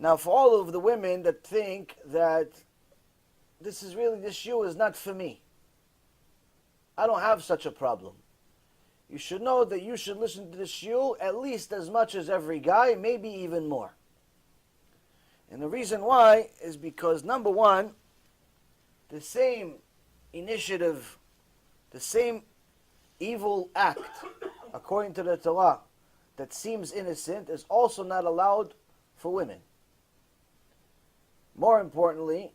Now, for all of the women that think that this shiur is not for me, I don't have such a problem. You should know that you should listen to the shiur at least as much as every guy, maybe even more. And the reason why is because, number one, the same initiative, the same evil act, according to the Torah, that seems innocent is also not allowed for women. More importantly,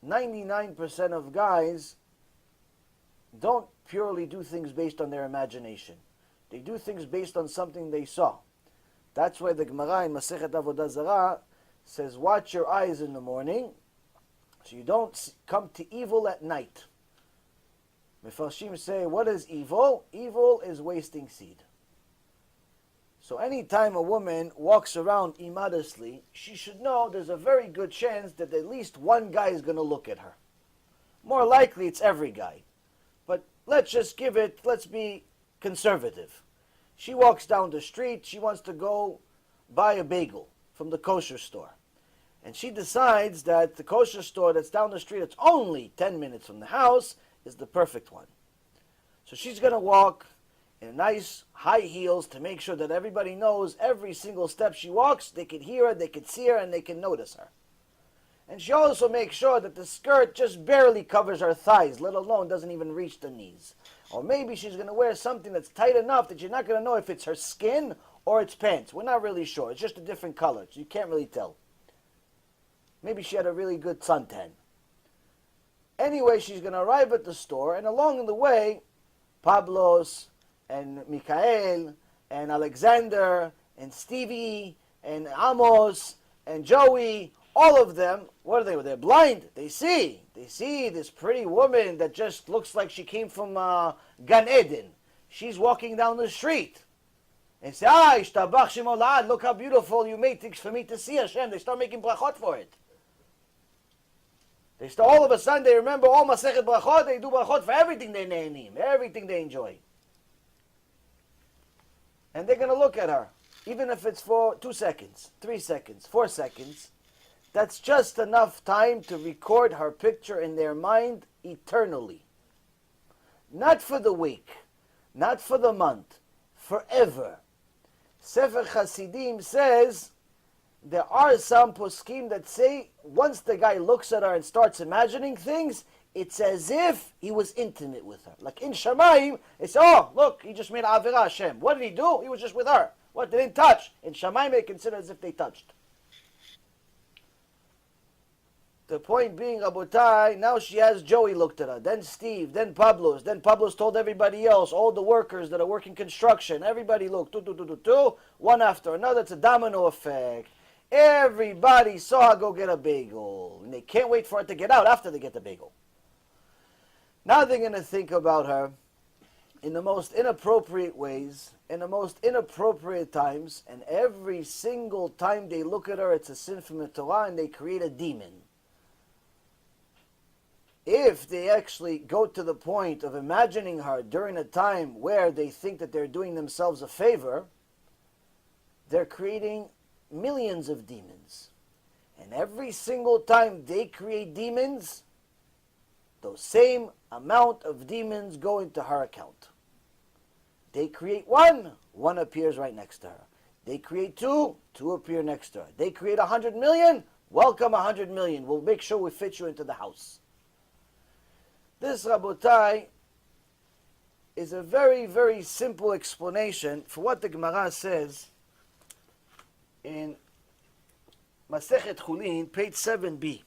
99% of guys don't purely do things based on their imagination. They do things based on something they saw. That's why the Gemara in Masechet Avodah Zarah says, watch your eyes in the morning so you don't come to evil at night. Mefarshim say, what is evil? Evil is wasting seed. So anytime a woman walks around immodestly, she should know there's a very good chance that at least one guy is going to look at her. More likely it's every guy. But let's be conservative. She walks down the street, she wants to go buy a bagel from the kosher store. And she decides that the kosher store that's down the street, it's only 10 minutes from the house, is the perfect one. So she's going to walk in nice high heels to make sure that everybody knows every single step she walks, they can hear her, they can see her, and they can notice her. And she also makes sure that the skirt just barely covers her thighs, let alone doesn't even reach the knees. Or maybe she's going to wear something that's tight enough that you're not going to know if it's her skin or it's pants. We're not really sure. It's just a different color, so you can't really tell. Maybe she had a really good suntan. Anyway, she's going to arrive at the store, and along the way, Pablos and Mikhail and Alexander and Stevie and Amos and Joey, all of them, what are they? They're blind. They see this pretty woman that just looks like she came from Gan Eden. She's walking down the street. And say, Ishtabach Shemo La'ad, look how beautiful you made things for me to see, Hashem. They start making brachot for it. They start, all of a sudden, they remember all Masechet Brachot, they do brachot for everything they name, everything they enjoy. And they're going to look at her, even if it's for 2 seconds, 3 seconds, 4 seconds. That's just enough time to record her picture in their mind eternally. Not for the week, not for the month, forever. Sefer Hasidim says there are some poskim that say once the guy looks at her and starts imagining things, it's as if he was intimate with her. Like in Shamayim, it's, oh, look, he just made Avera Hashem. What did he do? He was just with her. What, they didn't touch? In Shamayim, they consider as if they touched. The point being, Rabotai, now she has Joey looked at her, then Steve, then Pablos told everybody else, all the workers that are working construction, everybody looked, one after another. It's a domino effect. Everybody saw her go get a bagel, and they can't wait for her to get out after they get the bagel. Now they're going to think about her in the most inappropriate ways, in the most inappropriate times, and every single time they look at her, it's a sin from the Torah, and they create a demon. If they actually go to the point of imagining her during a time where they think that they're doing themselves a favor, they're creating millions of demons. And every single time they create demons, those same amount of demons go into her account. They create one appears right next to her. They create two appear next to her. They create 100 million, welcome 100 million. We'll make sure we fit you into the house. This, Rabotai, is a very, very simple explanation for what the Gemara says in Masechet Chulin, page 7b.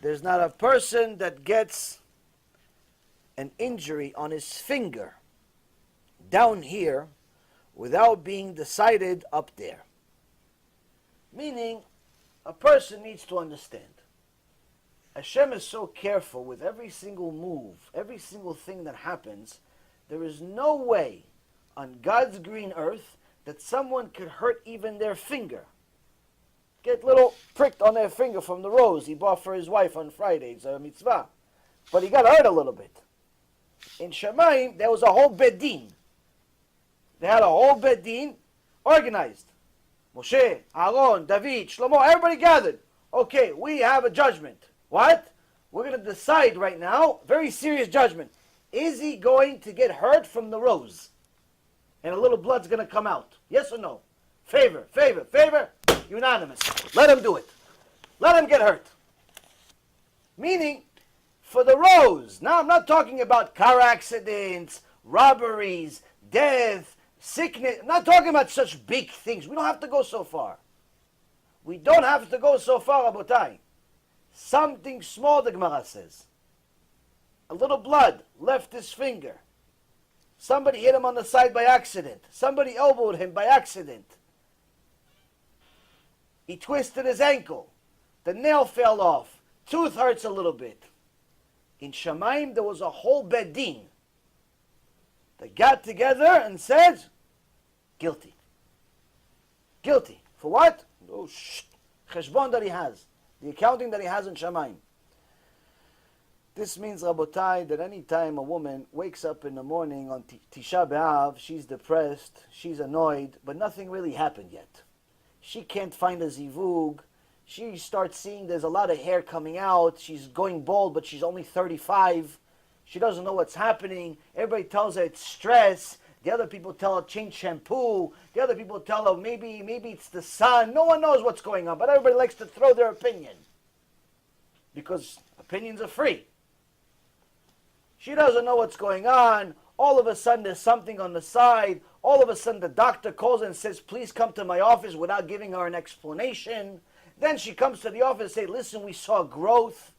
There's not a person that gets an injury on his finger down here without being decided up there. Meaning, a person needs to understand. Hashem is so careful with every single move, every single thing that happens. There is no way on God's green earth that someone could hurt even their finger. Get little pricked on their finger from the rose he bought for his wife on Friday. It's a mitzvah. But he got hurt a little bit. In Shamayim, there was a whole bedin. They had a whole bedin organized. Moshe, Aaron, David, Shlomo, everybody gathered. Okay, we have a judgment. What? We're going to decide right now, very serious judgment. Is he going to get hurt from the rose? And a little blood's going to come out. Yes or no? Favor, favor, favor. Unanimous. Let him do it. Let him get hurt. Meaning, for the rose. Now, I'm not talking about car accidents, robberies, death, sickness. I'm not talking about such big things. We don't have to go so far. We don't have to go so far, Rabotai. Something small, the Gemara says. A little blood left his finger. Somebody hit him on the side by accident. Somebody elbowed him by accident. He twisted his ankle. The nail fell off. Tooth hurts a little bit. In Shamayim, there was a whole bedin. They got together and said, guilty. Guilty. For what? Oh, cheshbon that he has. The accounting that he has in Shamayim. This means, Rabotai, that any time a woman wakes up in the morning on Tisha B'Av, she's depressed, she's annoyed, but nothing really happened yet. She can't find a zivug. She starts seeing there's a lot of hair coming out. She's going bald, but she's only 35. She doesn't know what's happening. Everybody tells her it's stress. The other people tell her change shampoo. The other people tell her maybe it's the sun. No one knows what's going on, but everybody likes to throw their opinion. Because opinions are free. She doesn't know what's going on. All of a sudden there's something on the side. All of a sudden the doctor calls and says, please come to my office without giving her an explanation. Then she comes to the office and says, listen, we saw growth.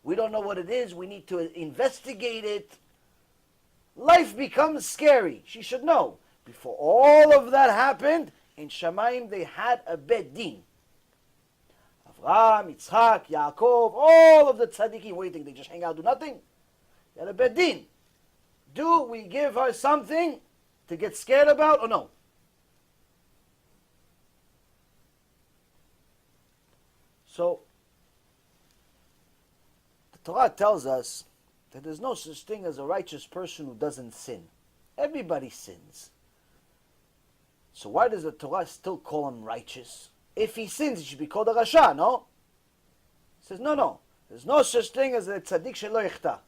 We don't know what it is. We need to investigate it. Life becomes scary. She should know. Before all of that happened, in Shamayim they had a bed din. Avraham, Yitzchak, Yaakov, all of the tzaddikim. What do you think? They just hang out, do nothing? They had a bed din. Do we give her something to get scared about or no? So, the Torah tells us that there's no such thing as a righteous person who doesn't sin. Everybody sins. So why does the Torah still call him righteous? If he sins, he should be called a rasha, no? It says, no. There's no such thing as a tzaddik shelo yichta.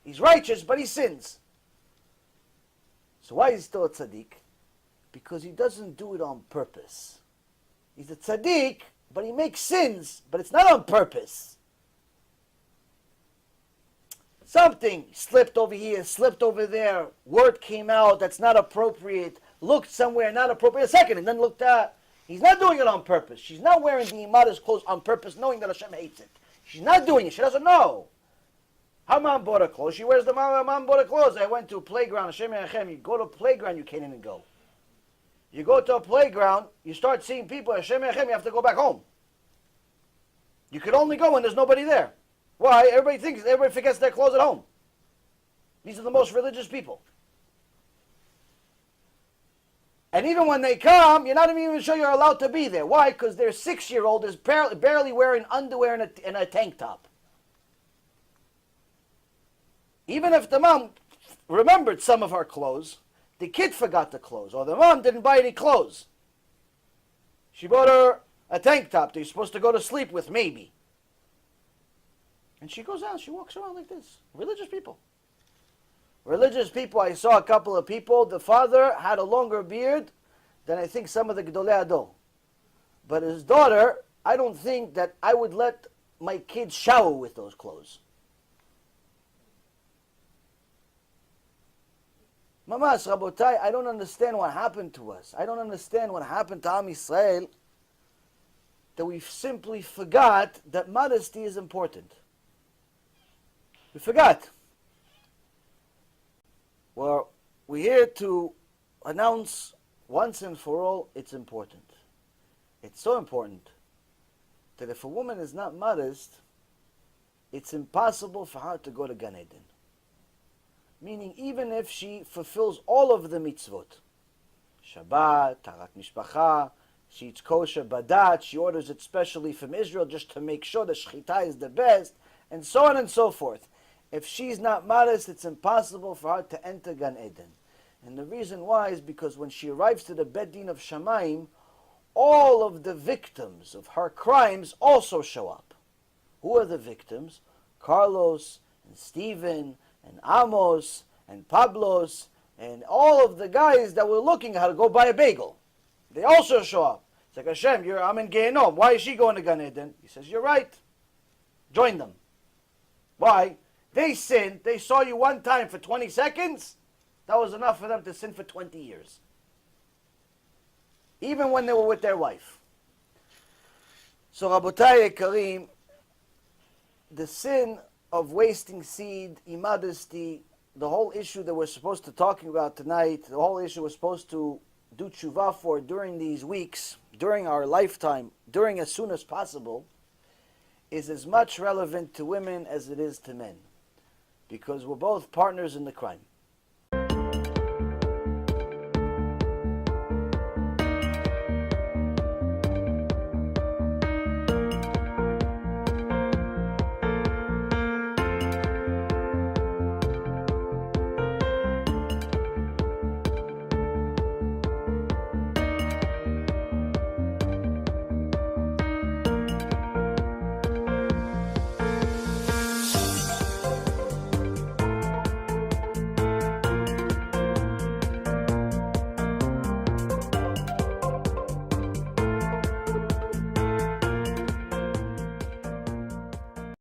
He's righteous, but he sins. So why is he still a tzaddik? Because he doesn't do it on purpose. He's a tzaddik, but he makes sins, but it's not on purpose. Something slipped over here, slipped over there, word came out that's not appropriate, looked somewhere not appropriate, a second, and then looked at. He's not doing it on purpose. She's not wearing the imadas clothes on purpose, knowing that Hashem hates it. She's not doing it. She doesn't know. Her mom bought her clothes. She wears the mom. Her mom bought her clothes. I went to a playground. Hashem Yerachem. You go to a playground, you can't even go. You go to a playground, you start seeing people. Hashem Yerachem. You have to go back home. You could only go when there's nobody there. Why? Everybody forgets their clothes at home. These are the most religious people. And even when they come, you're not even sure you're allowed to be there. Why? Because their 6-year-old is barely wearing underwear and a tank top. Even if the mom remembered some of her clothes, the kid forgot the clothes, or the mom didn't buy any clothes. She bought her a tank top that you're supposed to go to sleep with, maybe. And she goes out, she walks around like this. Religious people. Religious people, I saw a couple of people, the father had a longer beard than I think some of the Gdolei Ador. But his daughter, I don't think that I would let my kids shower with those clothes. Mamas, Rabotai, I don't understand what happened to us. I don't understand what happened to Am Yisrael, that we simply forgot that modesty is important. We forgot. Well, we're here to announce once and for all it's important. It's so important that if a woman is not modest, it's impossible for her to go to Gan Eden. Meaning, even if she fulfills all of the mitzvot, Shabbat, Tarat Mishpacha, she eats kosher, Badat, she orders it specially from Israel just to make sure the Shechita is the best, and so on and so forth. If she's not modest, it's impossible for her to enter Gan Eden. And the reason why is because when she arrives to the Beit Din of Shamayim, all of the victims of her crimes also show up. Who are the victims? Carlos and Stephen and Amos and Pablos and all of the guys that were looking how to go buy a bagel. They also show up. It's like, Hashem, I'm in Gehenom. Why is she going to Gan Eden? He says, you're right. Join them. Why? They sinned. They saw you one time for 20 seconds. That was enough for them to sin for 20 years. Even when they were with their wife. So, Rabotai Karim, the sin of wasting seed, immodesty, the whole issue that we're supposed to talking about tonight, the whole issue we're supposed to do tshuva for during these weeks, during our lifetime, during as soon as possible, is as much relevant to women as it is to men. Because we're both partners in the crime.